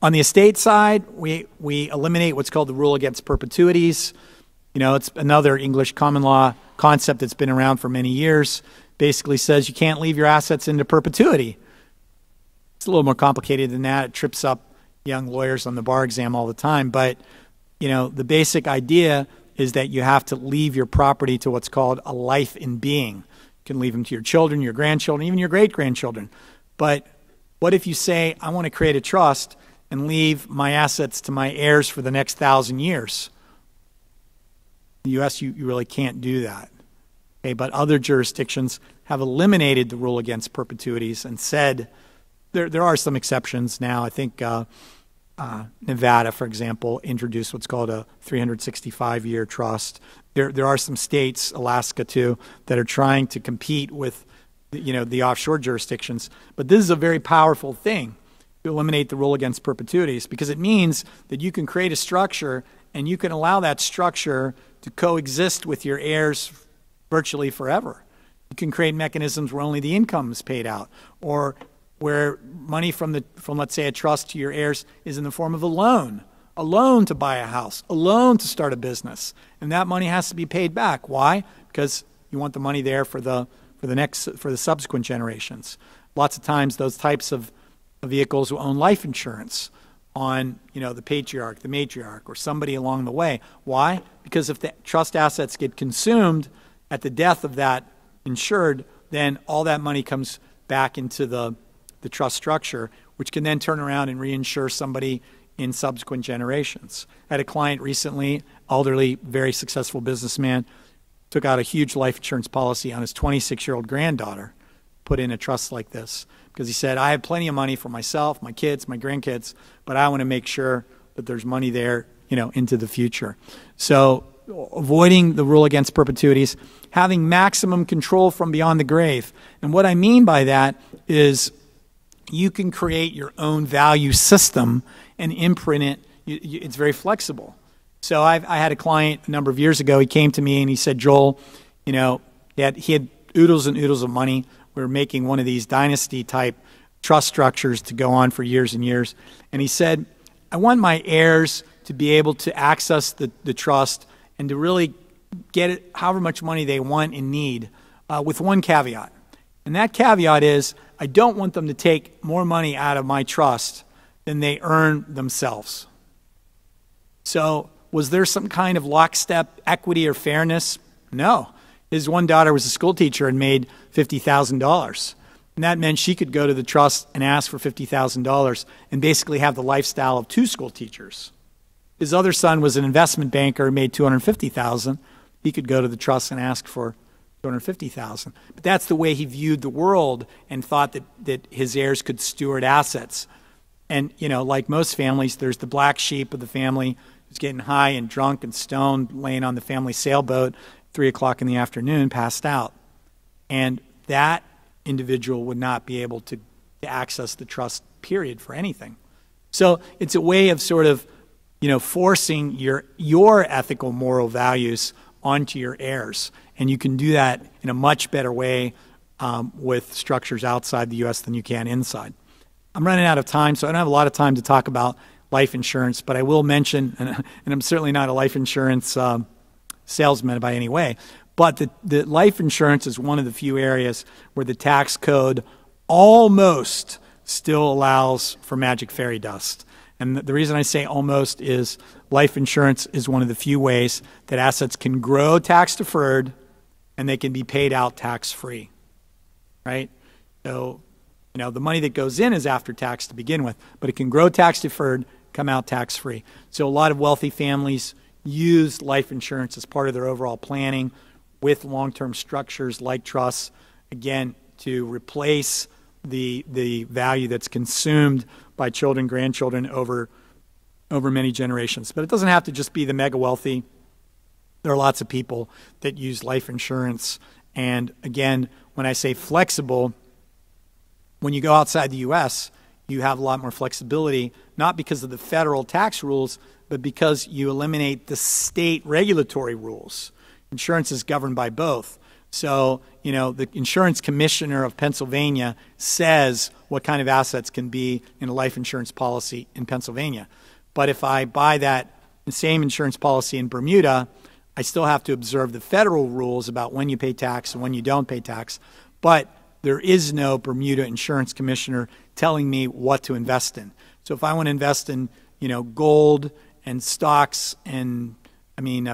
On the estate side, we eliminate what's called the rule against perpetuities. You know, it's another English common law concept that's been around for many years. Basically says you can't leave your assets into perpetuity. It's a little more complicated than that. It trips up young lawyers on the bar exam all the time. But, you know, the basic idea is that you have to leave your property to what's called a life in being. You can leave them to your children, your grandchildren, even your great-grandchildren. But what if you say, I want to create a trust and leave my assets to my heirs for the next 1,000 years? In the U.S., you really can't do that. Okay, but other jurisdictions have eliminated the rule against perpetuities and said, there are some exceptions now. I think Nevada, for example, introduced what's called a 365-year trust. There are some states, Alaska too, that are trying to compete with, you know, the offshore jurisdictions. But this is a very powerful thing to eliminate the rule against perpetuities, because it means that you can create a structure and you can allow that structure to coexist with your heirs virtually forever. You can create mechanisms where only the income is paid out, or where money from let's say a trust to your heirs is in the form of a loan to buy a house, a loan to start a business, and that money has to be paid back. Why? Because you want the money there for the subsequent generations. Lots of times those types of vehicles will own life insurance on, you know, the patriarch, the matriarch, or somebody along the way. Why? Because if the trust assets get consumed at the death of that insured, then all that money comes back into the trust structure, which can then turn around and reinsure somebody in subsequent generations. I had a client recently, elderly, very successful businessman, took out a huge life insurance policy on his 26-year-old granddaughter, put in a trust like this, because he said, I have plenty of money for myself, my kids, my grandkids, but I want to make sure that there's money there, you know, into the future. So avoiding the rule against perpetuities, having maximum control from beyond the grave. And what I mean by that is you can create your own value system and imprint it. It's very flexible. So I had a client a number of years ago. He came to me and he said, Joel, you know, he had oodles and oodles of money. We were making one of these dynasty-type trust structures to go on for years and years. And he said, I want my heirs to be able to access the trust and to really get it however much money they want and need, with one caveat. And that caveat is, I don't want them to take more money out of my trust than they earn themselves. So was there some kind of lockstep equity or fairness? No. His one daughter was a school teacher and made $50,000. And that meant she could go to the trust and ask for $50,000 and basically have the lifestyle of two school teachers. His other son was an investment banker and made $250,000. He could go to the trust and ask for $250,000. But that's the way he viewed the world and thought that his heirs could steward assets. And, you know, like most families, there's the black sheep of the family who's getting high and drunk and stoned, laying on the family sailboat, 3 o'clock in the afternoon, passed out. And that individual would not be able to access the trust, period, for anything. So it's a way of sort of, you know, forcing your ethical, moral values onto your heirs. And you can do that in a much better way with structures outside the U.S. than you can inside. I'm running out of time, so I don't have a lot of time to talk about life insurance, but I will mention, and I'm certainly not a life insurance salesman by any way, but the life insurance is one of the few areas where the tax code almost still allows for magic fairy dust. And the reason I say almost is life insurance is one of the few ways that assets can grow tax-deferred and they can be paid out tax-free, right? So, you know, the money that goes in is after tax to begin with, but it can grow tax-deferred, come out tax-free. So a lot of wealthy families use life insurance as part of their overall planning with long-term structures like trusts, again, to replace the value that's consumed by children, grandchildren over many generations. But it doesn't have to just be the mega wealthy. There are lots of people that use life insurance. And again, when I say flexible, when you go outside the U.S., you have a lot more flexibility, not because of the federal tax rules, but because you eliminate the state regulatory rules. Insurance is governed by both. So, the insurance commissioner of Pennsylvania says what kind of assets can be in a life insurance policy in Pennsylvania. But if I buy that same insurance policy in Bermuda, I still have to observe the federal rules about when you pay tax and when you don't pay tax. But there is no Bermuda insurance commissioner telling me what to invest in. So if I want to invest in, gold and stocks and,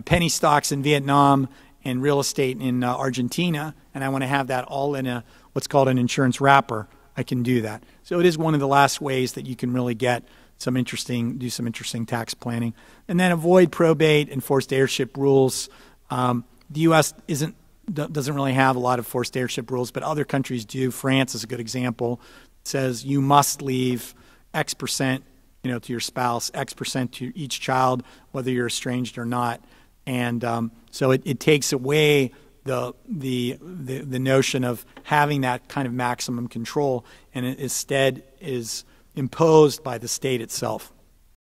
penny stocks in Vietnam and real estate in Argentina, and I want to have that all in what's called an insurance wrapper, I can do that. So it is one of the last ways that you can really do some interesting tax planning. And then avoid probate and forced heirship rules. The U.S. doesn't really have a lot of forced heirship rules, but other countries do. France is a good example. It says you must leave X percent, to your spouse, X percent to each child, whether you're estranged or not. And so it takes away the notion of having that kind of maximum control, and it instead is imposed by the state itself.